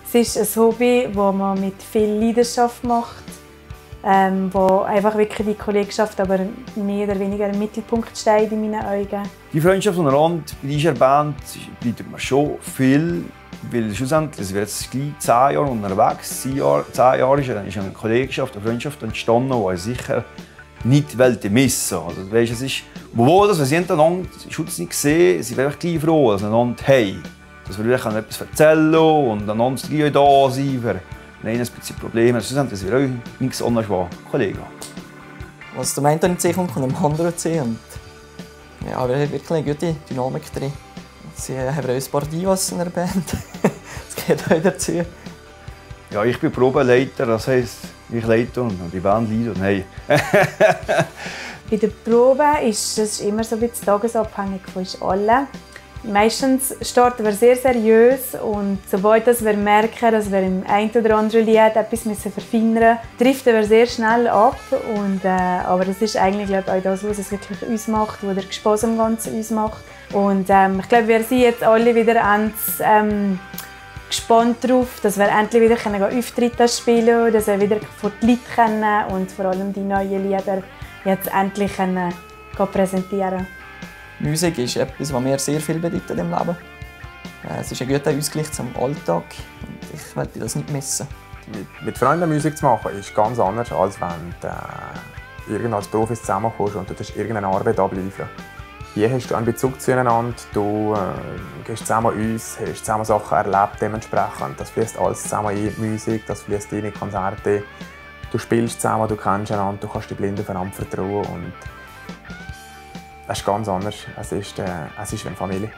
Es ist ein Hobby, das man mit viel Leidenschaft macht, wo einfach wirklich die Kollegschaft aber mehr oder weniger im Mittelpunkt steht in meinen Augen. Die Freundschaft untereinander bei dieser Band bietet mir schon viel, weil schlussendlich, wir jetzt gleich 10 Jahre unterwegs, 10 Jahre ist eine Kollegschaft, eine Freundschaft entstanden, die ich sicher nicht missen wollte. Also, weißt, es ist, obwohl wir sie einander Schutz nicht sehen, sind wir gleich froh, dass wir einander haben. Dass wir etwas erzählen und einander gleich da sein für ein bisschen Probleme. Schlussendlich sind wir auch nichts anderes als Kollegen. Was dem einen nicht sehen kommt, kommt dem anderen sehen. Und ja, wir haben wirklich eine gute Dynamik drin. Sie haben auch ein paar Divas in der Band. Das gehört auch dazu. Ja, ich bin Probeleiter, das heisst, ich leite und die Band leitet. Nein. Bei der Probe ist es immer so ein bisschen tagesabhängig von uns allen. Meistens starten wir sehr seriös und sobald wir merken, dass wir im einen oder anderen Lied etwas verfeinern müssen, driften wir sehr schnell ab. Aber das ist eigentlich, glaube ich, auch das, was es wirklich uns macht, was der Spass am Ganzen uns macht. Und ich glaube, wir sind jetzt alle wieder gespannt darauf, dass wir endlich wieder Auftritte spielen können, dass wir wieder vor die Leute können und vor allem die neuen Lieder jetzt endlich präsentieren können. Musik ist etwas, was mir sehr viel bedeutet im Leben. Es ist ein guter Ausgleich zum Alltag und ich möchte das nicht missen. Mit Freunden Musik zu machen ist ganz anders, als wenn du irgendwann als Profis zusammenkommst und du irgendeine Arbeit abliefern. Hier hast du einen Bezug zueinander, du gehst zusammen aus, hast zusammen Sachen erlebt dementsprechend. Das fließt alles zusammen in die Musik, das fließt in die Konzerte. Du spielst zusammen, du kennst einander, du kannst die Blinden aufeinander vertrauen. Und das ist ganz anders. Es ist wie eine Familie.